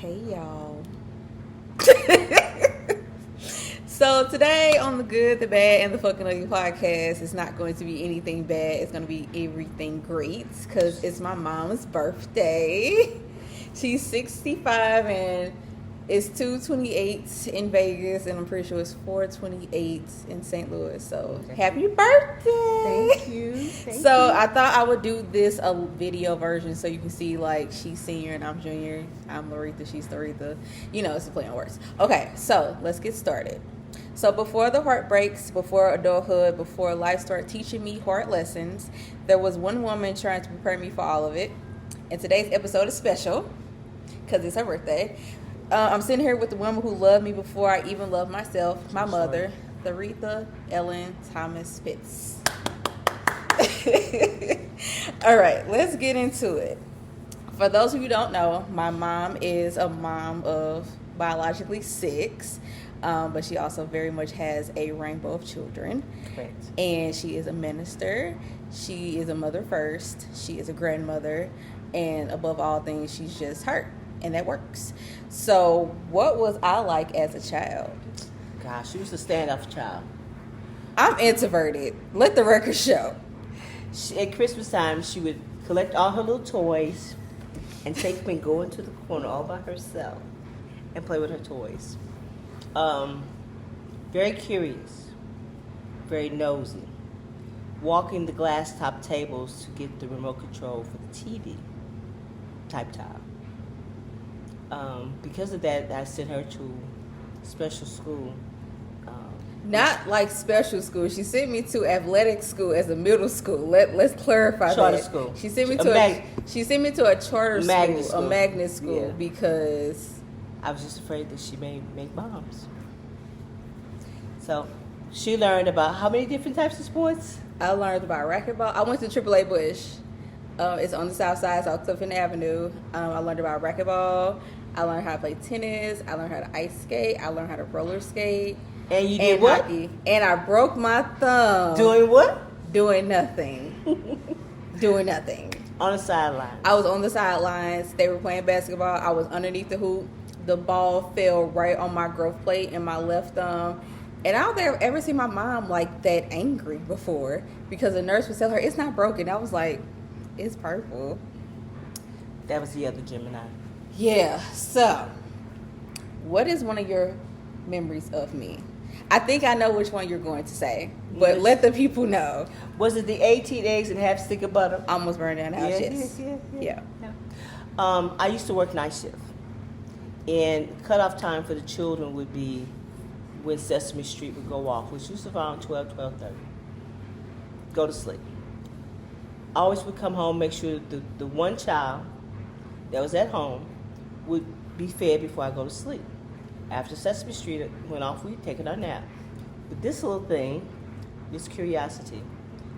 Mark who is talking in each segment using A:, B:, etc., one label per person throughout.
A: Hey y'all. So today on the Good, the Bad, and the Fucking Ugly podcast, it's not going to be anything bad. It's going to be everything great because it's my mom's birthday. She's 65 and it's 2:28 in Vegas, and I'm pretty sure it's 4:28 in St. Louis. So happy birthday!
B: Thank you.
A: So I thought I would do this a video version so you can see like she's senior and I'm junior. I'm Laretha, she's Laretha. You know, it's a play on words. Okay, so let's get started. So before the heartbreaks, before adulthood, before life started teaching me hard lessons, there was one woman trying to prepare me for all of it. And today's episode is special because it's her birthday. I'm sitting here with the woman who loved me before I even loved myself, my mother, Laretha Ellen Thomas Pitts. All right, let's get into it. For those of you who don't know, my mom is a mom of biologically 6, but she also very much has a rainbow of children.
B: Correct.
A: And she is a minister. She is a mother first. She is a grandmother. And above all things, she's just her. And that works. So what was I like as a child?
B: Gosh, she was a standoff child.
A: I'm introverted. Let the record show.
B: At Christmas time, she would collect all her little toys and take them and go into the corner all by herself and play with her toys. Very curious, very nosy. Walking the glass top tables to get the remote control for the TV type child. Because of that, I sent her to special school.
A: Not like special school. She sent me to athletic school as a middle school. Let's clarify
B: Charter
A: that.
B: school.
A: She sent me to a charter
B: magnet
A: school, a magnet school,
B: yeah.
A: Because
B: I was just afraid that she may make bombs. So she learned about how many different types of sports?
A: I learned about racquetball. I went to AAA Bush. It's on the south side, South Clifton Avenue. I learned about racquetball. I learned how to play tennis. I learned how to ice skate. I learned how to roller skate.
B: And you did what?
A: Hockey. And I broke my thumb.
B: Doing what?
A: Doing nothing. Doing nothing.
B: On the sideline.
A: I was on the sidelines. They were playing basketball. I was underneath the hoop. The ball fell right on my growth plate in my left thumb. And I don't think I've ever seen my mom like that angry before because the nurse would tell her, it's not broken. I was like, it's purple.
B: That was the other Gemini.
A: Yeah. So, what is one of your memories of me? I think I know which one you're going to say, but let the people know.
B: Was it the 18 eggs and half stick of butter?
A: Almost burned down the house. Yeah.
B: I used to work night shift, and cutoff time for the children would be when Sesame Street would go off, which was around 12:30. Go to sleep. I always would come home, make sure the one child that was at home would be fed before I go to sleep. After Sesame Street went off, we'd taken our nap. But this little thing, this curiosity,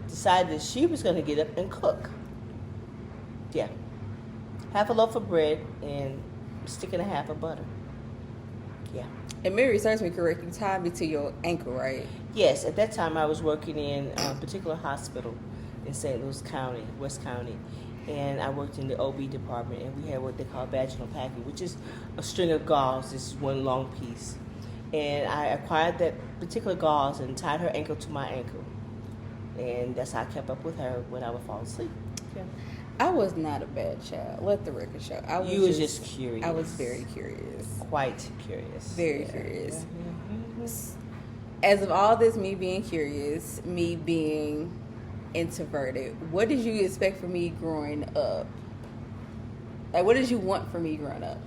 B: decided that she was going to get up and cook. Yeah. Half a loaf of bread and a stick and a half of butter. Yeah.
A: And Mary serves me correct. You tied me to your ankle, right?
B: Yes. At that time, I was working in a particular hospital in St. Louis County, West County. And I worked in the OB department, and we had what they call vaginal packing, which is a string of gauze. This is one long piece. And I acquired that particular gauze and tied her ankle to my ankle. And that's how I kept up with her when I would fall asleep. Yeah.
A: I was not a bad child. Let the record show.
B: You was just curious.
A: I was very curious.
B: Quite curious.
A: Very curious.
B: Mm-hmm.
A: As of all this, me being curious, me being introverted, what did you expect from me growing up? Like, what did you want from me growing up?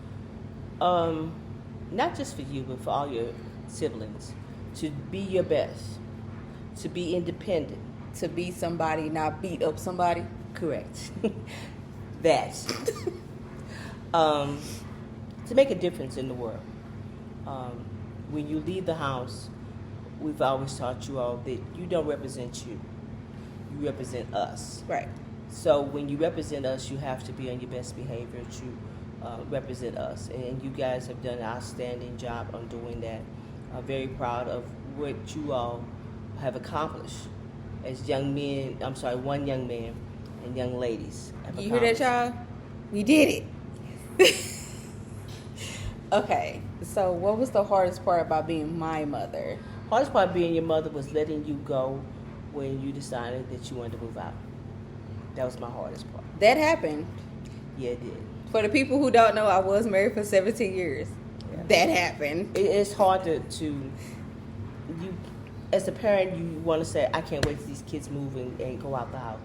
B: Not just for you, but for all your siblings. To be your best. To be independent.
A: To be somebody, not beat up somebody?
B: Correct. That. To make a difference in the world. When you leave the house, we've always taught you all that you don't represent you. You represent us.
A: Right.
B: So when you represent us, you have to be on your best behavior to represent us. And you guys have done an outstanding job on doing that. I'm very proud of what you all have accomplished as one young man and young ladies.
A: You hear that, y'all? We did it. Okay, so what was the hardest part about being my mother?
B: Hardest part of being your mother was letting you go when you decided that you wanted to move out. That was my hardest part.
A: That happened.
B: Yeah, it did.
A: For the people who don't know, I was married for 17 years.
B: Yeah.
A: That happened.
B: It's hard to you as a parent, you want to say, I can't wait till these kids move and go out the house.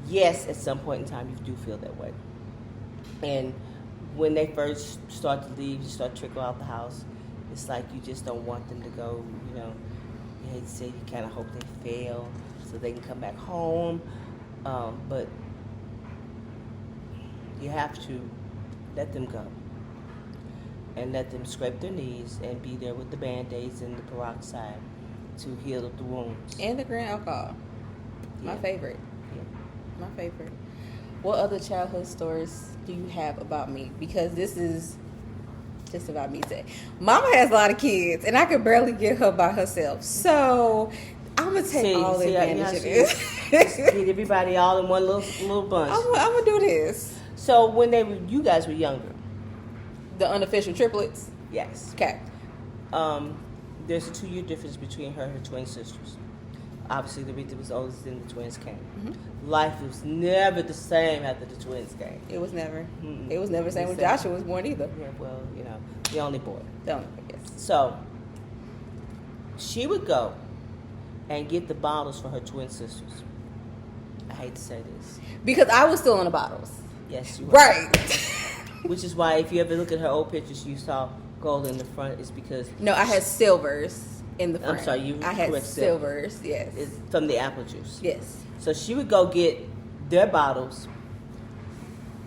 B: Yes, at some point in time you do feel that way. And when they first start to leave, you start to trickle out the house, it's like you just don't want them to go, you know. You hate to say, you kind of hope they fail so they can come back home. But you have to let them go and let them scrape their knees and be there with the Band-Aids and the peroxide to heal up the wounds.
A: And the green alcohol. My favorite.
B: Yeah.
A: My favorite. What other childhood stories do you have about me? Because this is just about me today. Mama has a lot of kids, and I could barely get her by herself. So I'm gonna take all advantage of this.
B: Get everybody all in one little bunch.
A: I'm gonna do this.
B: So when you guys were younger,
A: The unofficial triplets.
B: yes.
A: Okay.
B: There's a 2-year difference between her and her twin sisters. Obviously, Larita was oldest, then the twins came.
A: Mm-hmm.
B: Life was never the same after the twins came.
A: It was never.
B: Mm-mm.
A: It was never the same when Joshua was born either.
B: Yeah, well, you know, the only boy.
A: Don't. Yes.
B: So she would go and get the bottles for her twin sisters. I hate to say this.
A: Because I was still in the bottles.
B: Yes, you were.
A: Right.
B: Which is why if you ever look at her old pictures, you saw gold in the front. It's because
A: No, I had silvers in the front.
B: I'm sorry,
A: I had
B: correct,
A: silvers. Yes.
B: it's from the apple juice.
A: Yes.
B: So she would go get their bottles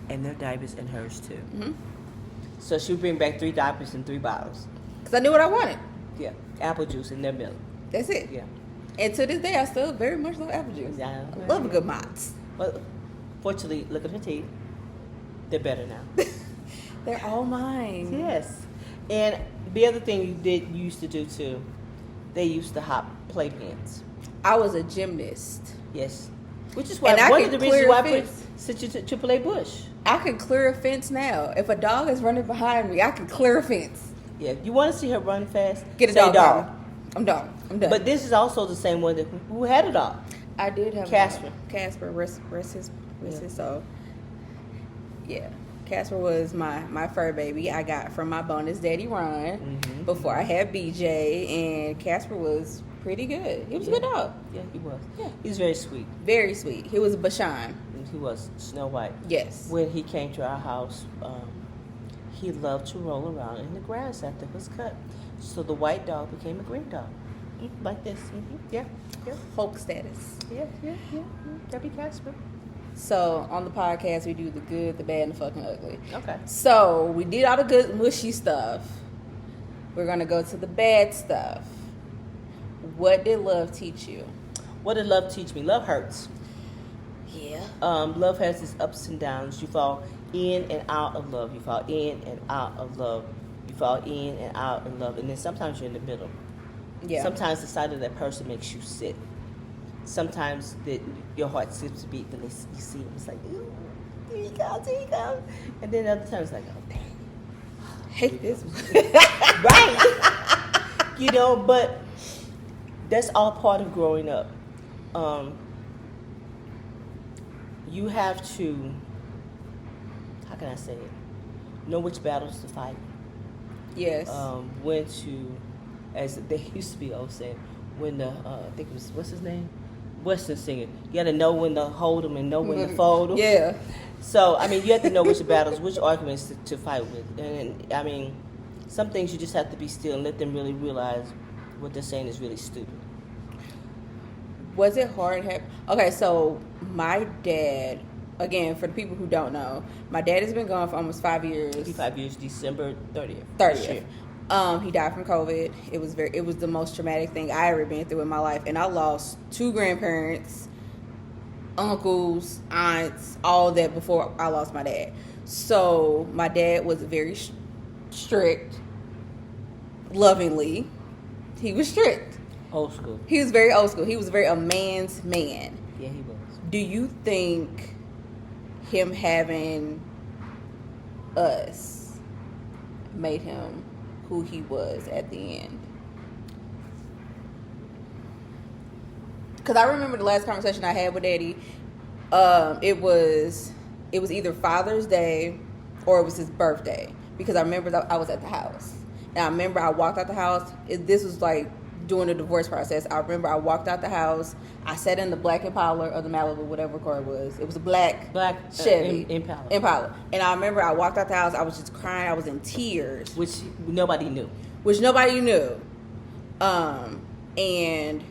B: and their diapers and hers too.
A: Mm-hmm.
B: So she would bring back 3 diapers and 3 bottles.
A: Because I knew what I wanted.
B: Yeah, apple juice and their milk.
A: That's it.
B: Yeah.
A: And to this day, I still very much love apple juice.
B: Yeah.
A: I love a good Mott's.
B: But fortunately, look at her teeth. They're better now.
A: They're all mine.
B: Yes. And the other thing you used to do too, they used to hop playpens.
A: I was a gymnast.
B: Yes. Which is why
A: And I
B: one
A: could
B: of the reasons
A: clear
B: why
A: a
B: I put
A: fence.
B: sent you to AAA Bush.
A: I could clear a fence now. If a dog is running behind me, I can clear a fence.
B: Yeah. You want to see her run fast?
A: Get a
B: Say
A: dog. I'm done. I'm done.
B: But this is also the same one that who had a dog.
A: I did have
B: Casper.
A: Casper, rest his soul. Yeah. Casper was my fur baby I got from my bonus daddy Ron before I had BJ, and Casper was pretty good. He was a good dog.
B: Yeah, he was.
A: Yeah.
B: He was very sweet.
A: Very sweet. He was a Bashan.
B: And he was Snow White.
A: Yes.
B: When he came to our house, he loved to roll around in the grass after it was cut. So the white dog became a green dog. Like this. Yeah. Yeah.
A: Hulk status.
B: Yeah. That'd be Casper.
A: So on the podcast we do the good, the bad, and the fucking ugly.
B: Okay.
A: So we did all the good mushy stuff. We're gonna go to the bad stuff. What did love teach you?
B: What did love teach me? Love hurts.
A: Yeah.
B: Love has its ups and downs. You fall in and out of love. You fall in and out of love. You fall in and out of love. And then sometimes you're in the middle.
A: Yeah.
B: Sometimes the sight of that person makes you sick. Sometimes your heart skips a beat when you see him. It's like, ooh, here he comes. And then other times it's like, oh, dang.
A: Hate this.
B: Right. You know, but that's all part of growing up. You have to, how can I say it? Know which battles to fight.
A: Yes.
B: When to, as they used to be old saying, when the, I think it was, what's his name? Western singer. You got to know when to hold them and know when to fold them.
A: Yeah.
B: So, I mean, you have to know which battles, which arguments to fight with. And, I mean, some things you just have to be still and let them really realize what they're saying is really stupid.
A: Was it hard? Okay, so my dad, again, for the people who don't know, my dad has been gone for almost 5 years.
B: 55 years, December 30th.
A: 30th. He died from COVID. It was the most traumatic thing I ever been through in my life, and I lost 2 grandparents, uncles, aunts, all that before I lost my dad. So my dad was very strict, lovingly. He was strict.
B: Old school.
A: He was very old school. He was very a man's man.
B: Yeah, he was.
A: Do you think him having us made him who he was at the end? Because I remember the last conversation I had with Daddy. It was either Father's Day or it was his birthday, because I remember that I was at the house, and I remember I walked out the house. This was like during the divorce process. I remember I walked out the house. I sat in the black Impala or the Malibu, whatever car it was. It was a black Chevy Impala. And I remember I walked out the house. I was just crying. I was in tears,
B: which nobody knew.
A: And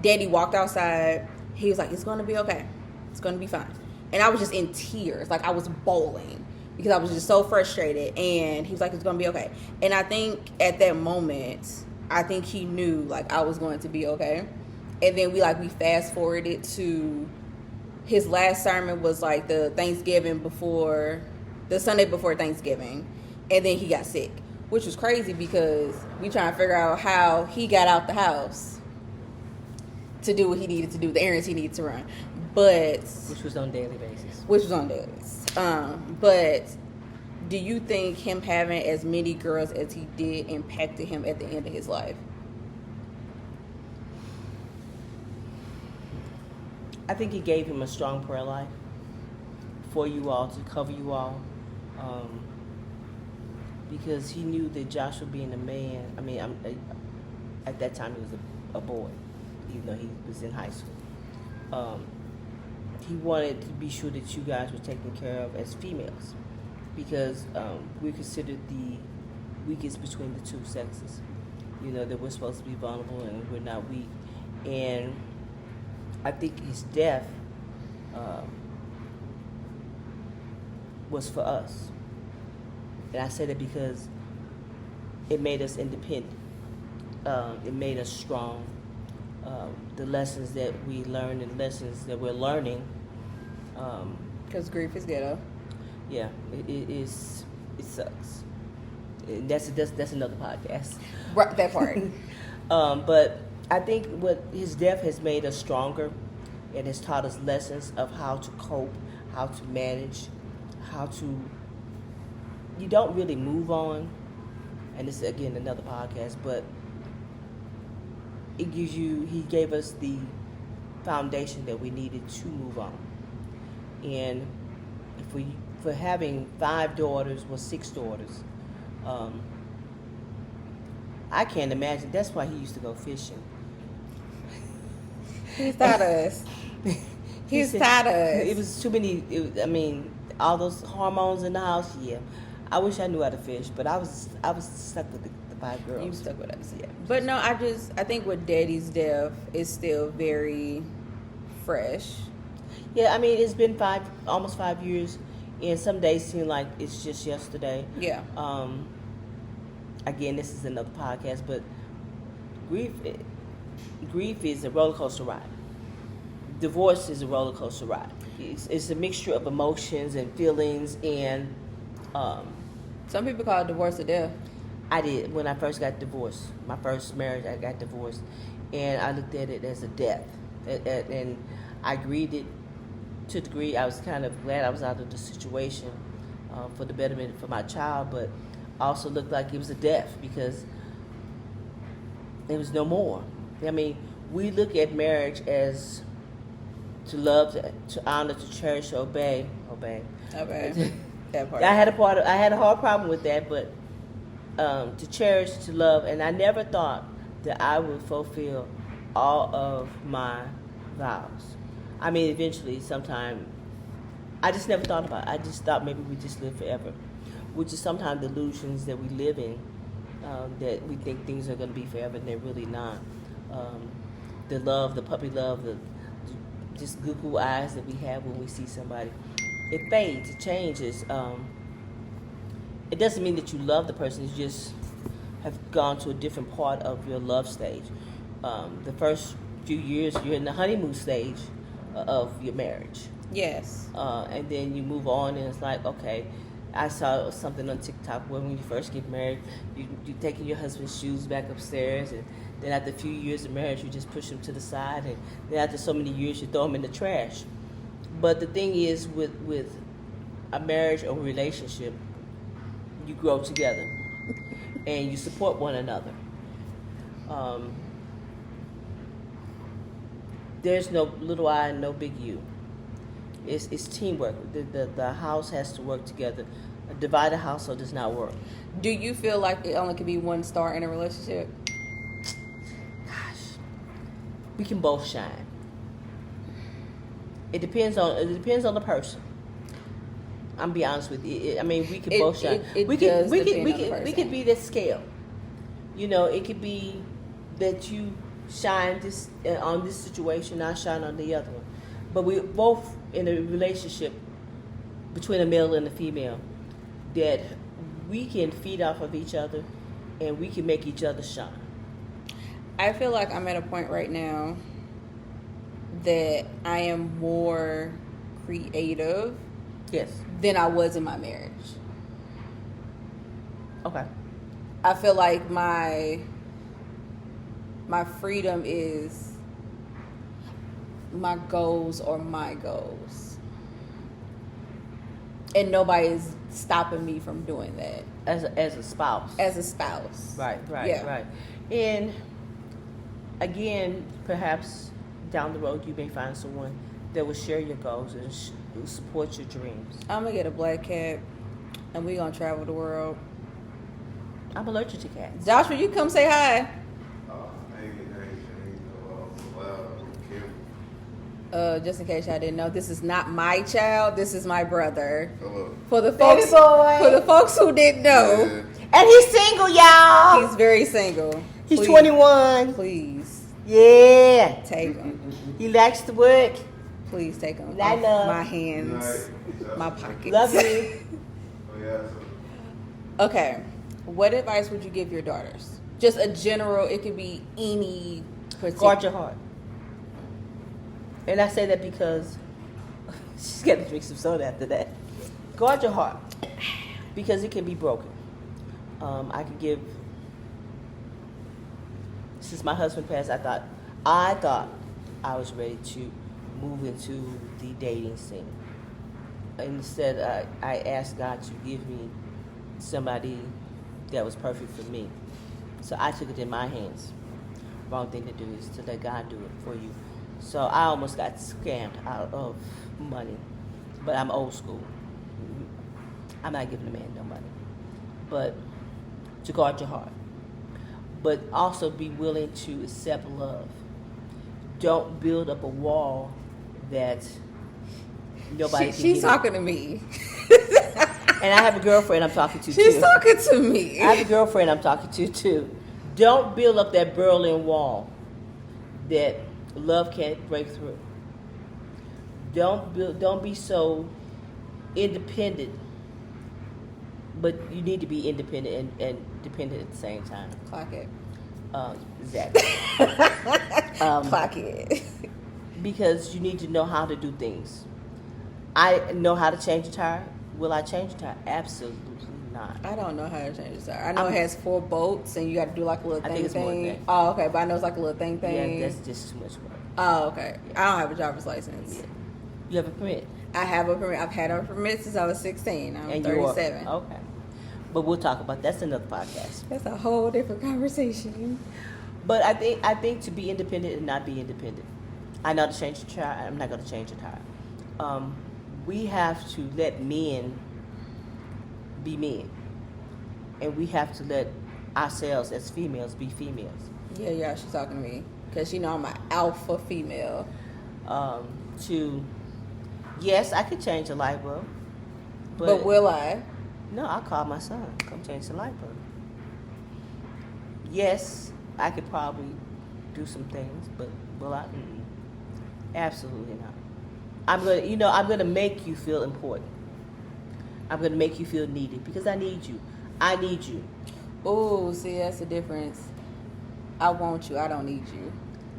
A: Daddy walked outside. He was like, "It's gonna be okay. It's gonna be fine." And I was just in tears, like I was bawling, because I was just so frustrated. And he was like, "It's gonna be okay." And I think at that moment, I think he knew like I was going to be okay. And then we fast forwarded to his last sermon was like the Sunday before Thanksgiving, and then he got sick, which was crazy because we trying to figure out how he got out the house to do what he needed to do, the errands he needed to run, which
B: was on daily basis.
A: But do you think him having as many girls as he did impacted him at the end of his life?
B: I think he gave him a strong prayer life for you all, to cover you all, because he knew that Joshua being a man, at that time he was a boy, even though he was in high school. He wanted to be sure that you guys were taken care of as females, because we're considered the weakest between the two sexes. That we're supposed to be vulnerable and we're not weak. And I think his death was for us. And I say that because it made us independent. It made us strong. The lessons that we learned and lessons that we're learning.
A: Because grief is ghetto.
B: Yeah, it sucks. And that's another podcast.
A: Right, that part.
B: But I think what his death has made us stronger, and has taught us lessons of how to cope, how to manage, you don't really move on. And this is again another podcast, but he gave us the foundation that we needed to move on. And for having 5 daughters, 6 daughters, I can't imagine. That's why he used to go fishing.
A: He's tired of us. He's tired of us.
B: It was too many. All those hormones in the house. Yeah, I wish I knew how to fish, but I was stuck with the 5 girls.
A: You stuck with us, yeah. But no, I think with Daddy's death is still very fresh.
B: Yeah, it's been almost 5 years, and some days seem like it's just yesterday.
A: Yeah.
B: Again, this is another podcast, but grief is a roller coaster ride. Divorce is a roller coaster ride. It's a mixture of emotions and feelings, and
A: some people call it divorce a death.
B: I did. When I first got divorced, my first marriage, I got divorced, and I looked at it as a death, and I grieved it to a degree. I was kind of glad I was out of the situation for the betterment for my child, but also looked like it was a death because there was no more. We look at marriage as to love, to honor, to cherish, to obey.
A: That part.
B: I had a hard problem with that, but to cherish, to love, and I never thought that I would fulfill all of my vows. Eventually, sometime, I just never thought about it. I just thought maybe we just live forever, which is sometimes delusions that we live in, that we think things are going to be forever, and they're really not. The love, the puppy love, the just goo eyes that we have when we see somebody, it fades, it changes. It doesn't mean that you love the person, you just have gone to a different part of your love stage. The first few years, you're in the honeymoon stage of your marriage.
A: Yes.
B: And then you move on, and it's like, okay, I saw something on TikTok where when you first get married, you taking your husband's shoes back upstairs, and then after a few years of marriage, you just push them to the side, and then after so many years, you throw them in the trash. But the thing is, with a marriage or relationship, you grow together, and you support one another. There's no little I and no big you. It's teamwork. The house has to work together. A divided household does not work.
A: Do you feel like it only can be one star in a relationship?
B: Gosh, we can both shine. It depends on the person. I'm be honest with you. I mean, we can both shine. We could be that scale. You know, it could be that you shine this on this situation, I shine on the other one. But we both in a relationship between a male and a female that we can feed off of each other and we can make each other shine.
A: I feel like I'm at a point right now that I am more creative
B: Yes.
A: than I was in my marriage.
B: Okay.
A: I feel like my freedom is my goals or my goals. And nobody is stopping me from doing that.
B: As a spouse.
A: As a spouse.
B: Right.
A: Yeah.
B: Right. And again, perhaps down the road you may find someone that will share your goals and support your dreams.
A: I'm going to get a black cat and we're going to travel the world.
B: I'm allergic to cats.
A: Joshua, you come say hi. Just in case y'all didn't know, this is not my child. This is my brother.
C: Hello.
A: For the
B: Baby
A: folks,
B: boy.
A: for the folks who didn't know,
B: And he's single, y'all.
A: he's very single.
B: He's
A: Please,
B: 21.
A: Please
B: Yeah.
A: take him.
B: He likes to work.
A: Please take him
B: I
A: off
B: love.
A: my hands, my pockets.
B: Love you.
A: Okay, what advice would you give your daughters? Just a general. It could be any.
B: Guard your heart. And I say that because she's got to drink some soda after that. Guard your heart because it can be broken. I could give. Since my husband passed, I thought I was ready to move into the dating scene. Instead, I asked God to give me somebody that was perfect for me. So I took it in my hands. Wrong thing to do is to let God do it for you. So I almost got scammed out of money. But I'm old school. I'm not giving a man no money. But to guard your heart. But also be willing to accept love. Don't build up a wall that nobody can
A: She's
B: get
A: talking to me.
B: And I have a girlfriend I'm talking to
A: She's
B: too.
A: talking to me.
B: I have a girlfriend I'm talking to too. Don't build up that Berlin Wall that love can't break through. Don't be so independent, but you need to be independent and dependent at the same time.
A: Clock it.
B: Exactly.
A: Clock it.
B: Because you need to know how to do things. I know how to change a tire. Will I change a tire? Absolutely not.
A: I don't know how to change the tire. I know it has 4 bolts and you got to do like a little
B: I
A: thing.
B: think it's more than that.
A: Oh, okay, but I know it's like a little thing.
B: Yeah, that's just too much work.
A: Oh, okay. I don't have a driver's license.
B: Yeah. You have a permit.
A: I have a permit. I've had a permit since I was 16. I'm
B: And
A: 37.
B: You are, okay. But we'll talk about that's another podcast.
A: That's a whole different conversation.
B: But I think to be independent and not be independent. I know how to change the tire. I'm not going to change the tire. We have to let men be men, and we have to let ourselves as females be females.
A: Yeah, she's talking to me because she know I'm an alpha female.
B: Yes, I could change a light bulb,
A: But will I?
B: No, I'll call my son. Come change the light bulb. Yes, I could probably do some things, but will I? Absolutely not. I'm gonna make you feel important. I'm gonna make you feel needed because I need you. I need you.
A: Oh, see, that's the difference. I want you. I don't need you.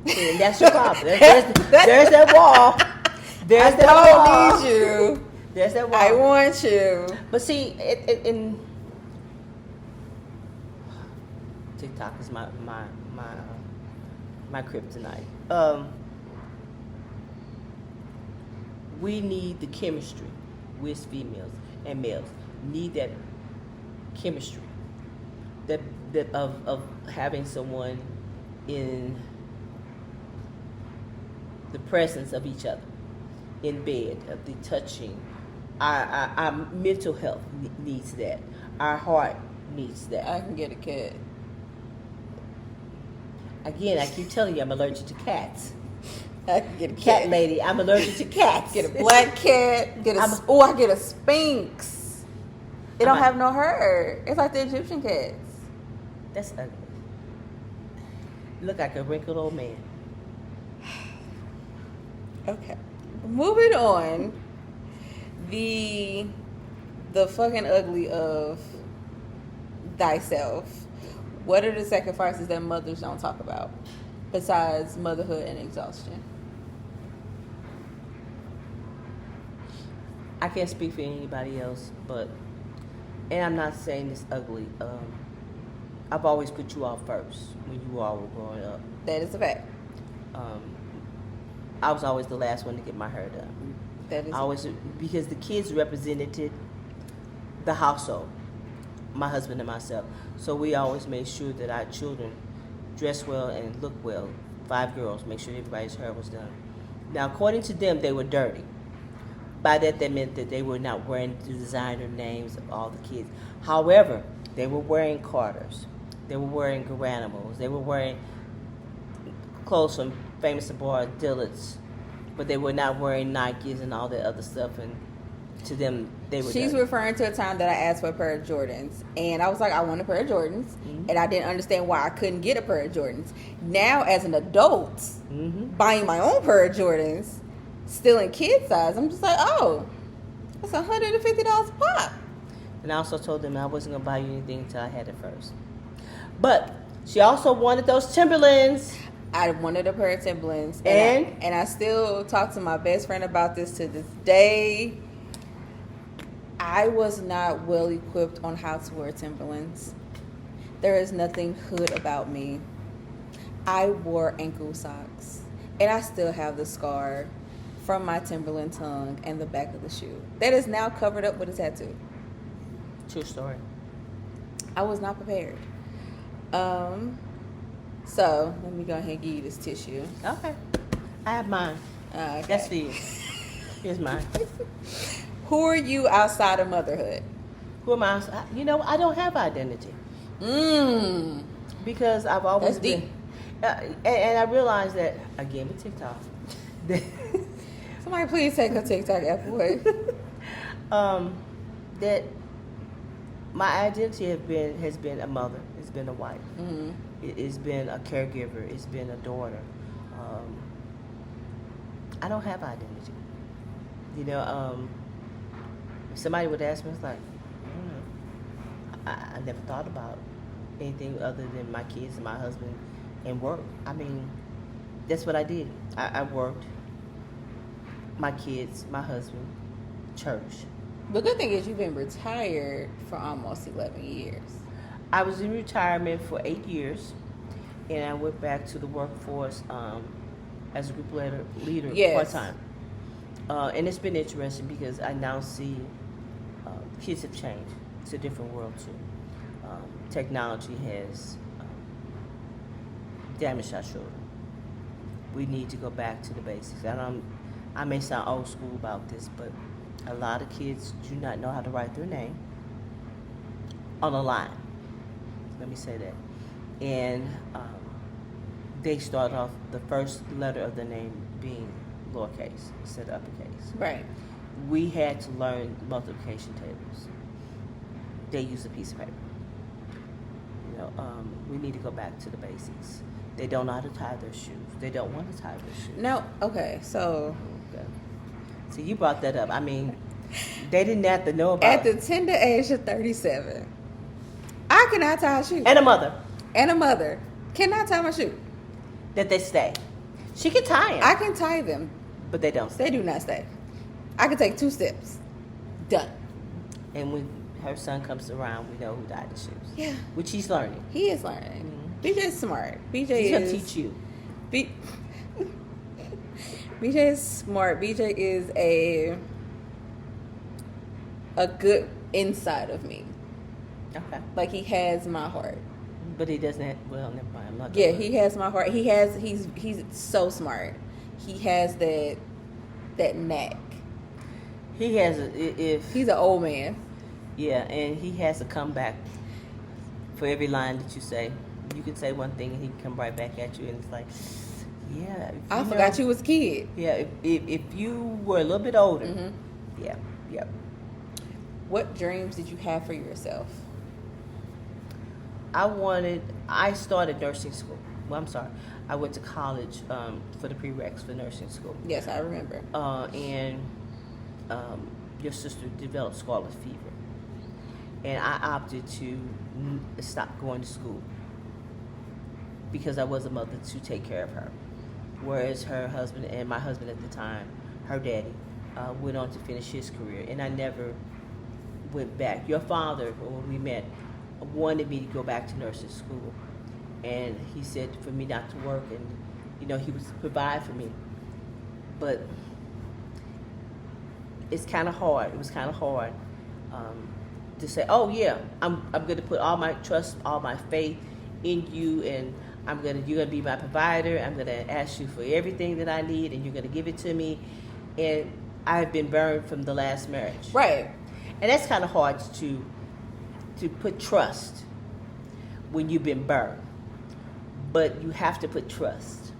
B: See, and that's your problem. There's that wall. There's that
A: I
B: wall.
A: don't need you.
B: There's that wall.
A: I want you.
B: But see, in TikTok is my kryptonite. We need the chemistry with females and males. Need that chemistry that of having someone in the presence of each other in bed, of the touching. Our mental health needs that. Our heart needs that.
A: I can get a cat.
B: Again, I keep telling you, I'm allergic to cats.
A: I can get a
B: Cat lady, I'm allergic to cats.
A: Get a black cat. I get a Sphinx. It don't have no hair. It's like the Egyptian cats.
B: That's ugly. You look like a wrinkled old man.
A: Okay. Moving on. The fucking ugly of thyself. What are the sacrifices that mothers don't talk about besides motherhood and exhaustion?
B: I can't speak for anybody else, and I'm not saying it's ugly. I've always put you all first when you all were growing up.
A: That is a fact.
B: I was always the last one to get my hair done.
A: That is
B: because the kids represented the household, my husband and myself. So we always made sure that our children dressed well and looked well. 5 girls, make sure everybody's hair was done. Now, according to them, they were dirty. By that, they meant that they were not wearing the designer names of all the kids. However, they were wearing Carters. They were wearing Garanimals. They were wearing clothes from Famous Bar, Dillard's. But they were not wearing Nikes and all that other stuff. And to them, they were
A: She's
B: dirty.
A: referring to a time that I asked for a pair of Jordans. And I was like, I want a pair of Jordans.
B: Mm-hmm.
A: And I didn't understand why I couldn't get a pair of Jordans. Now, as an adult, buying my own pair of Jordans, still in kid size, I'm just like, oh, that's $150 a pop.
B: And I also told them I wasn't going to buy you anything until I had it first. But she also wanted those Timberlands.
A: I wanted a pair of Timberlands.
B: And
A: I still talk to my best friend about this to this day. I was not well equipped on how to wear Timberlands. There is nothing hood about me. I wore ankle socks. And I still have the scar from my Timberland tongue and the back of the shoe. That is now covered up with a tattoo.
B: True story.
A: I was not prepared. So let me go ahead and give you this tissue.
B: Okay. I have mine.
A: Okay.
B: That's for you. Here's mine.
A: Who are you outside of motherhood?
B: Who am I? You know, I don't have identity. Because I've always
A: That's
B: been. And I realized that, again with TikTok,
A: Somebody please take a TikTok app away.
B: that my identity has been a mother. It's been a wife.
A: Mm-hmm.
B: It's been a caregiver. It's been a daughter. I don't have identity. You know, if somebody would ask me, it's like, I never thought about anything other than my kids and my husband and work. I mean, that's what I did. I worked, my kids, my husband, church.
A: The good thing is you've been retired for almost 11 years.
B: I was in retirement for 8 years, and I went back to the workforce as a group leader
A: Yes.
B: part-time. And it's been interesting because I now see kids have changed. It's a different world, too. Technology has damaged our children. We need to go back to the basics. I may sound old school about this, but a lot of kids do not know how to write their name on a line. Let me say that. And they start off the first letter of the name being lowercase instead of uppercase.
A: Right.
B: We had to learn multiplication tables. They use a piece of paper. You know, we need to go back to the basics. They don't know how to tie their shoes. They don't want to tie their shoes.
A: No, okay, so
B: Okay. So you brought that up. I mean, they didn't have to know about
A: at the tender age of 37, I cannot tie a shoe.
B: and a mother
A: And a mother cannot tie my shoe.
B: that they stay. She can tie them,
A: I can tie them.
B: but they don't stay.
A: They do not stay. I can take 2 steps. Done.
B: And when her son comes around, we know who dyed the shoes.
A: Yeah.
B: Which he's learning.
A: He is learning. BJ's smart. BJ
B: He's gonna
A: is
B: teach you.
A: BJ is smart. BJ is a good inside of me.
B: Okay.
A: Like, he has my heart.
B: But he doesn't have, well, never mind. I'm not
A: Yeah,
B: gonna-
A: he has my heart. He's so smart. He has that knack.
B: He has if
A: He's an old man.
B: yeah, and he has a comeback for every line that you say. You can say one thing and he can come right back at you, and it's like, yeah.
A: I forgot you was a kid.
B: Yeah, if you were a little bit older,
A: Mm-hmm.
B: yeah.
A: What dreams did you have for yourself?
B: I started nursing school. Well, I'm sorry. I went to college for the prereqs for nursing school.
A: Yes, I remember.
B: And your sister developed scarlet fever. And I opted to stop going to school because I was a mother to take care of her. Whereas her husband and my husband at the time, her daddy, went on to finish his career. And I never went back. Your father, when we met, wanted me to go back to nursing school. And he said for me not to work, and he would provide for me. But it's kind of hard. It was kind of hard to say, oh yeah, I'm going to put all my trust, all my faith in you, and you're going to be my provider. I'm going to ask you for everything that I need, and you're going to give it to me. And I've been burned from the last marriage.
A: Right.
B: And that's kind of hard to put trust when you've been burned. But you have to put trust.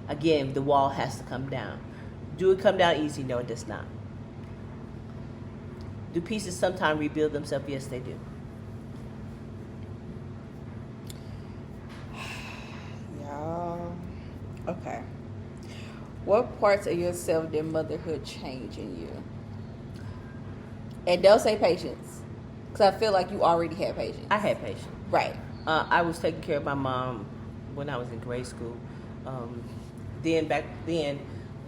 B: Again, the wall has to come down. Do it come down easy? No, it does not. Do pieces sometimes rebuild themselves? Yes, they do.
A: Y'all. Okay. What parts of yourself did motherhood change in you? And don't say patience, because I feel like you already had patience.
B: I had patience.
A: Right.
B: I was taking care of my mom when I was in grade school. Back then,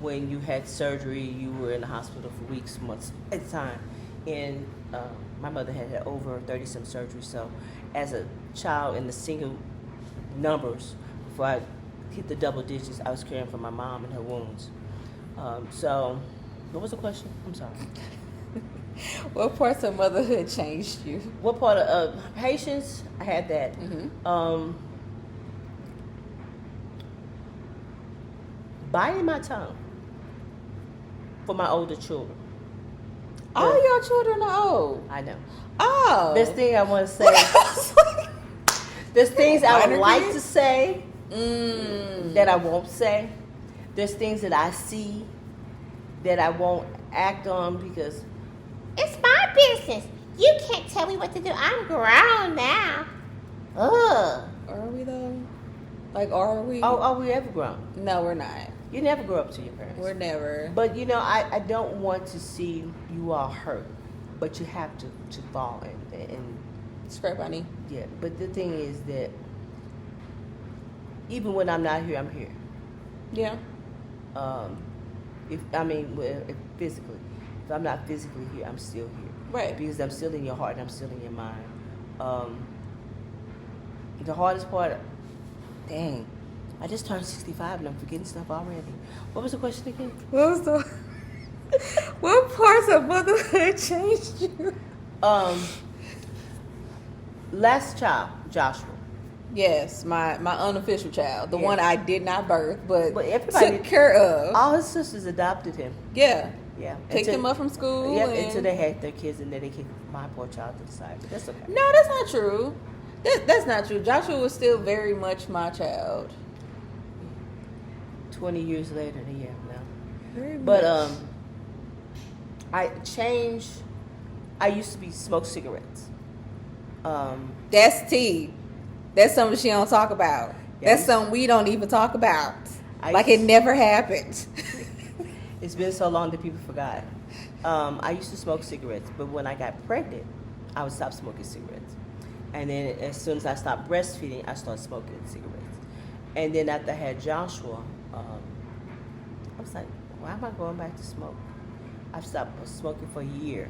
B: when you had surgery, you were in the hospital for weeks, months at a time. And my mother had over 30-some surgeries. So as a child in the single numbers, before I hit the double digits, I was caring for my mom and her wounds. So what was the question? I'm sorry.
A: What parts of motherhood changed you?
B: What part of patience? I had that.
A: Mm-hmm.
B: Biting my tongue for my older children.
A: All your children are old.
B: I know.
A: Oh.
B: There's things I want to say. There's things I would like to say that I won't say. There's things that I see that I won't act on because it's my business. You can't tell me what to do. I'm grown now. Ugh.
A: Are we though? Like, are we?
B: Oh, are we ever grown?
A: No, we're not.
B: You never grow up to your parents.
A: We're never.
B: But I don't want to see you all hurt. But you have to fall and
A: Scrape my knee.
B: yeah. But the thing is that even when I'm not here, I'm here.
A: Yeah.
B: If physically, if I'm not physically here, I'm still here.
A: Right.
B: Because I'm still in your heart and I'm still in your mind. The hardest part, dang, I just turned 65 and I'm forgetting stuff already. What was the question again?
A: What parts of motherhood changed you?
B: Last child, Joshua.
A: Yes, my unofficial child, the
B: Yeah.
A: one I did not birth, but
B: everybody
A: took care of.
B: All his sisters adopted him.
A: Yeah.
B: Yeah.
A: Picked him up from school.
B: Yeah,
A: and...
B: until they had their kids and then they kicked my poor child to the side. But that's okay.
A: No, that's not true. That's not true. Joshua was still very much my child.
B: 20 years later, yeah, no.
A: Very
B: But
A: much.
B: I changed. I used to smoke cigarettes.
A: That's tea. That's something she don't talk about.
B: Yeah,
A: That's something we don't even talk about.
B: I
A: Like
B: used-
A: it never happened.
B: It's been so long that people forgot. I used to smoke cigarettes, but when I got pregnant, I would stop smoking cigarettes. And then as soon as I stopped breastfeeding, I started smoking cigarettes. And then after I had Joshua, I was like, why am I going back to smoke? I've stopped smoking for a year.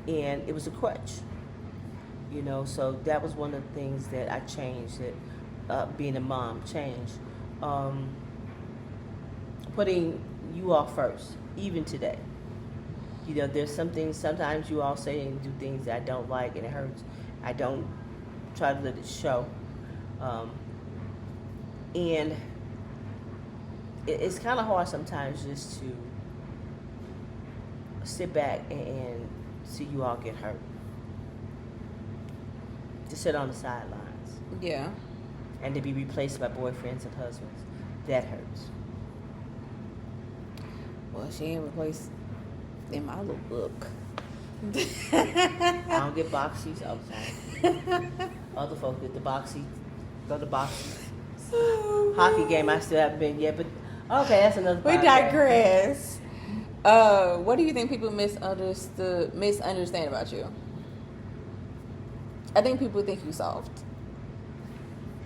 B: And it was a crutch. So that was one of the things that I changed, that being a mom changed. Putting you all first, even today. There's some things, sometimes you all say and do things that I don't like and it hurts. I don't try to let it show. And it's kind of hard sometimes just to sit back and see you all get hurt. To sit on the sidelines.
A: Yeah.
B: And to be replaced by boyfriends and husbands. That hurts.
A: Well, she ain't replaced in my little book.
B: I don't get boxies all the time. Other folks get the boxy. Go to boxy. Hockey game I still haven't been yet, but okay, that's another
A: We
B: podcast.
A: digress. What do you think people misunderstand about you? I think people think you soft.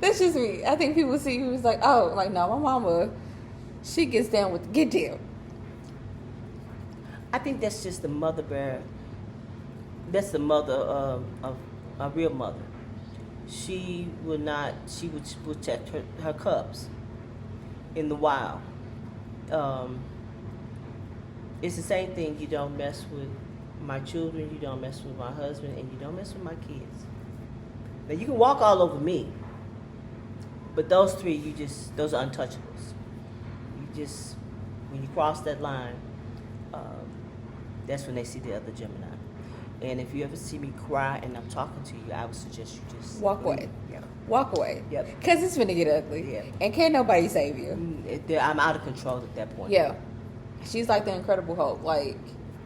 A: That's just me. I think people see you as like, oh, like, no, my mama, she gets down with the get down.
B: I think that's just the mother bear. That's the mother of a real mother. She would protect her cubs in the wild. It's the same thing. You don't mess with my children, you don't mess with my husband, and you don't mess with my kids. Now you can walk all over me, but those three, those are untouchables. When you cross that line, that's when they see the other Gemini. And if you ever see me cry and I'm talking to you, I would suggest you just
A: walk away.
B: Yeah.
A: Walk away.
B: Yep.
A: Because it's finna get ugly.
B: Yeah.
A: And can't nobody save you.
B: I'm out of control at that point.
A: Yeah. She's like the Incredible Hulk. Like,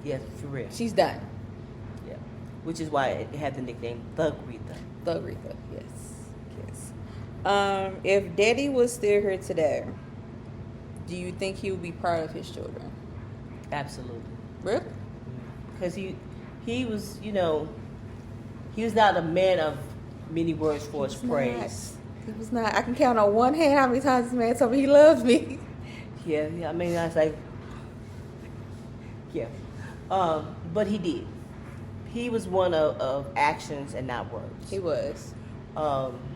B: yeah, for real.
A: she's done.
B: Yeah. Which is why it had the nickname Thug Retha.
A: Thug Retha. Yes. If Daddy was still here today, do you think he would be proud of his children?
B: Absolutely.
A: Really?
B: Because he was, he was not a man of many words for his praise.
A: He was not. I can count on one hand how many times this man told me he loves me.
B: Yeah, I mean, I was like, yeah. But he did. He was one of actions and not words.
A: He was.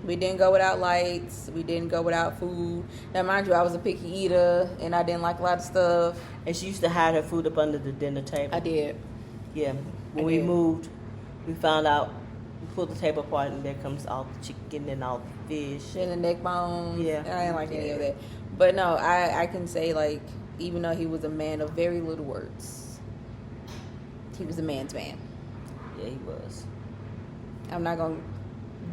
A: We didn't go without lights. We didn't go without food. Now, mind you, I was a picky eater, and I didn't like a lot of stuff.
B: And she used to hide her food up under the dinner table.
A: I did.
B: Yeah. When we moved, we found out, we pulled the table apart, and there comes all the chicken and all the fish.
A: And the neck bones.
B: Yeah.
A: I didn't like any of that. But no, I can say, like, even though he was a man of very little words, he was a man's man.
B: Yeah, he was.
A: I'm not going to...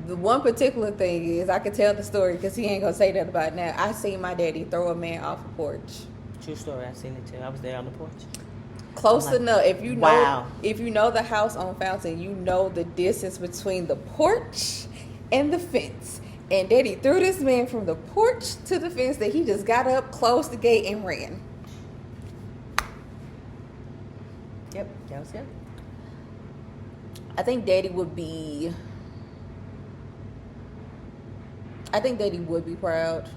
A: The one particular thing is, I can tell the story because he ain't going to say that about it now. I seen my daddy throw a man off a porch.
B: True story. I seen it too. I was there on the porch.
A: Close enough. If you know,
B: wow.
A: If you know the house on Fountain, you know the distance between the porch and the fence. And Daddy threw this man from the porch to the fence that he just got up, closed the gate, and ran.
B: Yep, that was him.
A: I think Daddy would be proud.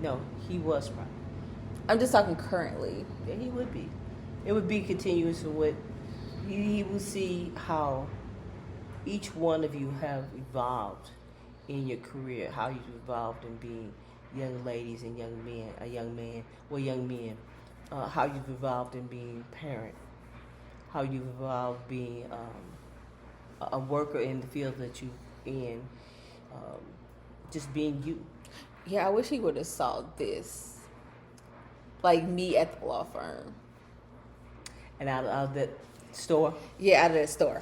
B: No, he was proud.
A: I'm just talking currently.
B: Yeah, he would be. It would be continuous with what he would see how each one of you have evolved in your career, how you've evolved in being young ladies and young men, young men, how you've evolved in being parent, how you've evolved being a worker in the field that you're in, just being you.
A: Yeah, I wish he would have saw this, like me at the law firm.
B: And out of that store?
A: Yeah, out of that store.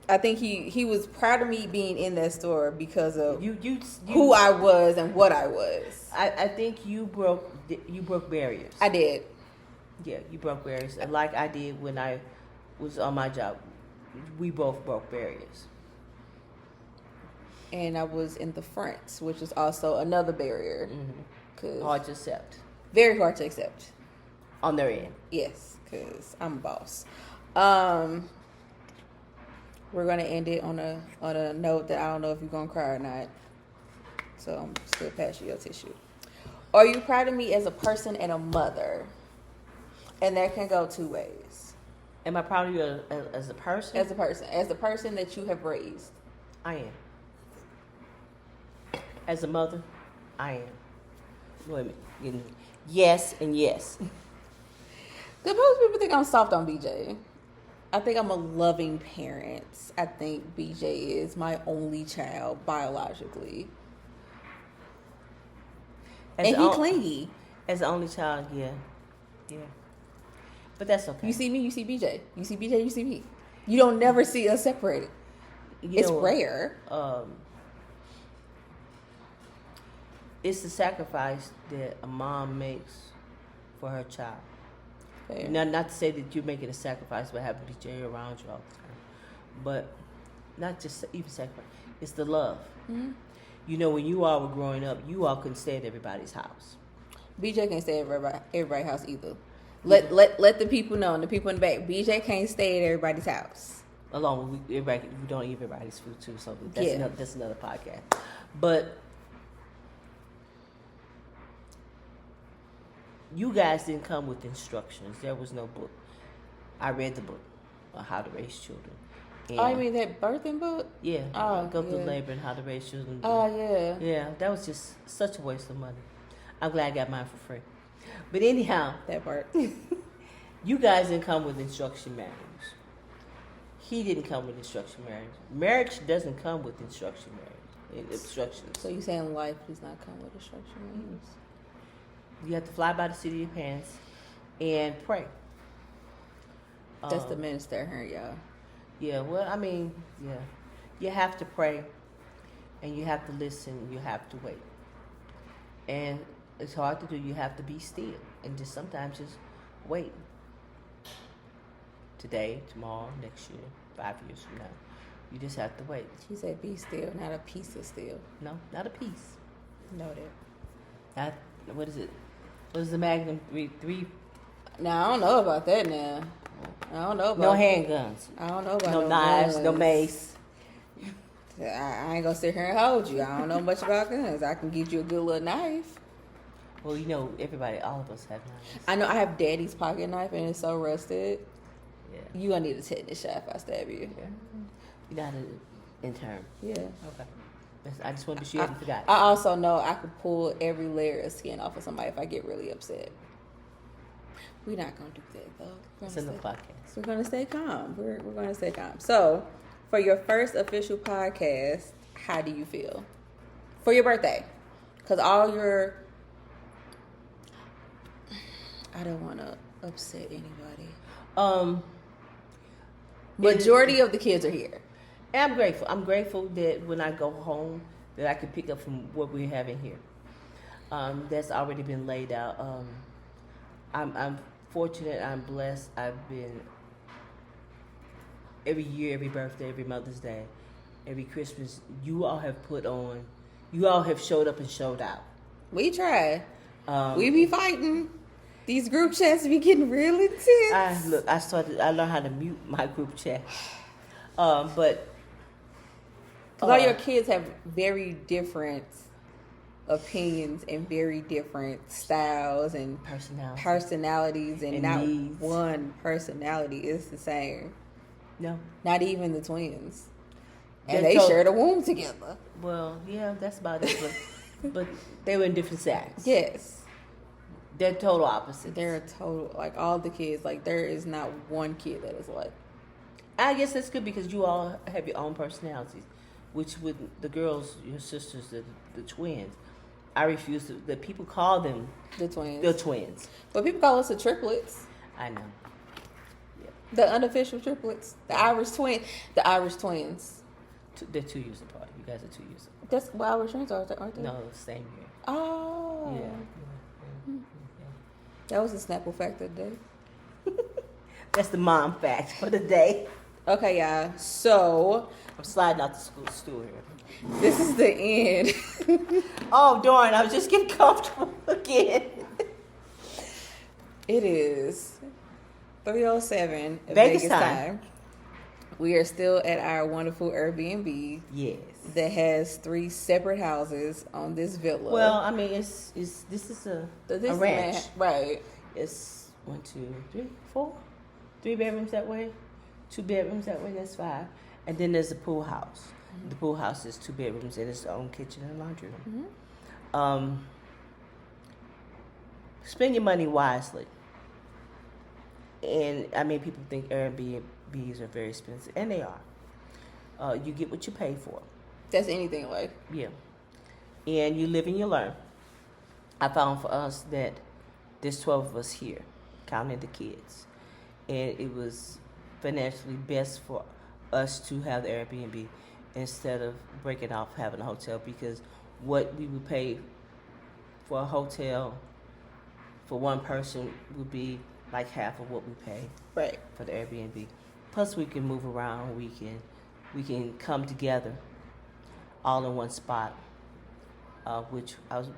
A: I think he was proud of me being in that store because of who I was and what I was.
B: I think you broke barriers.
A: I did.
B: Yeah, you broke barriers. Like I did when I was on my job. We both broke barriers.
A: And I was in the front, which is also another barrier.
B: Mm-hmm. Hard to accept.
A: Very hard to accept.
B: On their end.
A: Yes, because I'm a boss. We're going to end it on a note that I don't know if you're going to cry or not. So I'm still passing you your tissue. Are you proud of me as a person and a mother? And that can go two ways.
B: Am I proud of you as a person?
A: As a person. As the person that you have raised.
B: I am. As a mother, I am. Wait a minute. Yes and yes.
A: Most people think I'm soft on BJ. I think I'm a loving parent. I think BJ is my only child biologically. And he clingy.
B: As the only child, yeah. But that's okay.
A: You see me, you see BJ. You see BJ, you see me. You don't never see us separated. It's rare.
B: It's the sacrifice that a mom makes for her child. Fair. Not to say that you're making a sacrifice by having BJ around you all the time, but not just even sacrifice. It's the love. Mm-hmm. You know, when you all were growing up, you all couldn't stay at everybody's house.
A: BJ can't stay at everybody's house either. Let the people know, and the people in the back, BJ can't stay at everybody's house.
B: Along with everybody, we don't eat everybody's food too, so that's another podcast. But you guys didn't come with instructions. There was no book. I read the book on how to raise children. And
A: you mean that birthing book?
B: Yeah. Go through labor and how to raise children.
A: Yeah.
B: Yeah, that was just such a waste of money. I'm glad I got mine for free. But anyhow,
A: that part.
B: You guys didn't come with instruction manuals. He didn't come with instruction manuals. Marriage doesn't come with instructions.
A: So you saying life does not come with instruction manuals?
B: You have to fly by the seat of your pants and pray.
A: That's the minister, huh, y'all?
B: Yeah, well, I mean, yeah. You have to pray, and you have to listen, you have to wait. And it's hard to do. You have to be still and just sometimes just wait. Today, tomorrow, next year, 5 years from now. You just have to wait.
A: She said be still, not a piece of steel.
B: No, not a piece.
A: Noted.
B: What is it? What is the Magnum 3?
A: Now, I don't know about that now. I don't know about
B: no handguns.
A: I don't know about
B: no knives, guns. No mace.
A: I ain't gonna sit here and hold you. I don't know much about guns. I can get you a good little knife.
B: Well, you know, all of us have knives.
A: I know I have daddy's pocket knife and it's so rusted.
B: Yeah.
A: You gonna need a tetanus shot if I stab you.
B: Yeah. You got an intern.
A: Yeah.
B: Okay. I just want to be sure you haven't forgotten.
A: I also know I could pull every layer of skin off of somebody if I get really upset. We're not gonna do that though.
B: It's in the podcast.
A: We're gonna stay calm. We're gonna stay calm. So, for your first official podcast, how do you feel for your birthday? Because I don't want to upset anybody. Majority of the kids are here.
B: And I'm grateful. I'm grateful that when I go home, that I can pick up from what we're having here. That's already been laid out. I'm fortunate. I'm blessed. I've been every year, every birthday, every Mother's Day, every Christmas. You all have showed up and showed out.
A: We try. We be fighting. These group chats be getting real intense.
B: I learned how to mute my group chat. But
A: all your kids have very different opinions and very different styles and personalities and not needs. One personality is the same.
B: No.
A: Not even the twins. And they shared a womb together.
B: Well, yeah, that's about it. But they were in different sacks.
A: Yes.
B: They're total opposites.
A: They're total, like all the kids, like there is not one kid that is like.
B: I guess that's good because you all have your own personalities, which with the girls, your sisters, the twins, I refuse to, that people call them
A: the twins.
B: The twins.
A: But people call us the triplets.
B: I know.
A: Yeah. The unofficial triplets. The Irish twins.
B: They're 2 years apart. You guys are 2 years apart.
A: That's what Irish twins are, aren't they?
B: No, same year.
A: Oh.
B: Yeah.
A: That was a Snapple fact of the day.
B: That's the mom fact for the day.
A: Okay, y'all. So
B: I'm sliding out the stool here.
A: This is the end.
B: Oh, darn. I was just getting comfortable again.
A: It is 3:07
B: Vegas time.
A: We are still at our wonderful Airbnb.
B: Yes.
A: That has 3 separate houses on this villa.
B: Well, I mean, this is a ranch.
A: Right.
B: It's 1, 2, 3, 4. 3 bedrooms that way. 2 bedrooms that way. That's 5. And then there's a pool house. Mm-hmm. The pool house is 2 bedrooms and its own kitchen and laundry room. Mm-hmm. Spend your money wisely. And I mean, people think Airbnb Airbnbs are very expensive, and they are. You get what you pay for.
A: That's anything like.
B: Yeah. And you live and you learn. I found for us that there's 12 of us here, counting the kids. And it was financially best for us to have the Airbnb instead of breaking off having a hotel, because what we would pay for a hotel for one person would be like half of what we pay
A: Right.
B: for the Airbnb. Plus we can move around, we can come together all in one spot, which I was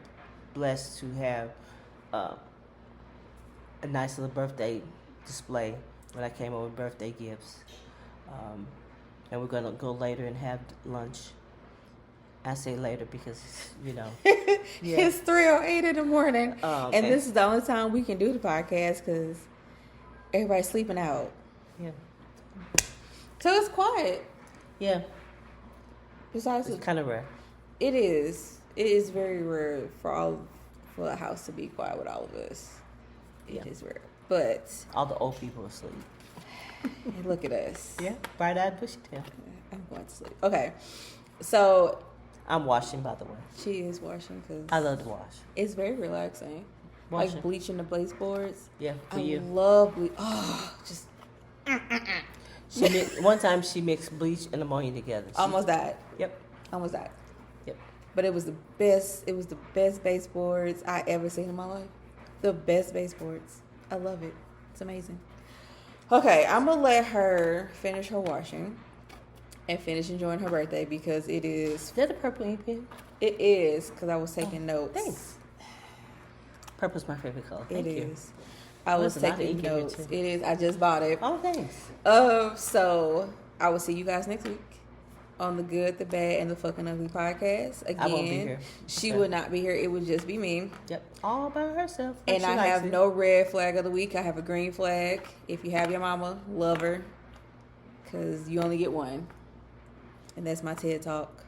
B: blessed to have a nice little birthday display when I came over with birthday gifts. And we're going to go later and have lunch. I say later because, yeah.
A: It's 3:08 in the morning. And this is the only time we can do the podcast because everybody's sleeping out.
B: Yeah.
A: So it's quiet.
B: Yeah.
A: Besides,
B: it's kind of rare.
A: It is. It is very rare for the house to be quiet with all of us. It is rare. But
B: all the old people are asleep.
A: And look at us.
B: Yeah. Bright-eyed, bushy tail.
A: I'm going to sleep. Okay. So
B: I'm washing, by the way.
A: She is washing because
B: I love to wash.
A: It's very relaxing. Washing. Like bleaching the baseboards.
B: Yeah, for
A: I
B: you.
A: Love bleach. Oh, just.
B: One time she mixed bleach and ammonia together.
A: Almost died.
B: Yep.
A: Almost died.
B: Yep.
A: But it was the best. It was the best baseboards I ever seen in my life. The best baseboards. I love it. It's amazing. Okay, I'm gonna let her finish her washing and finish enjoying her birthday because it is.
B: Is that a purple ink pen?
A: It is because I was taking notes.
B: Thanks. Purple's my favorite color. Thank you.
A: I was taking notes. It is. I just bought it.
B: Oh, thanks.
A: So I will see you guys next week on the Good, the Bad, and the Fucking Ugly podcast. Again,
B: I won't be here.
A: She would not be here. It would just be me.
B: Yep. All by herself.
A: And I have no red flag of the week. I have a green flag. If you have your mama, love her. Because you only get one. And that's my TED Talk.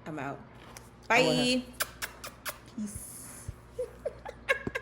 A: I'm out. Bye.
B: Peace.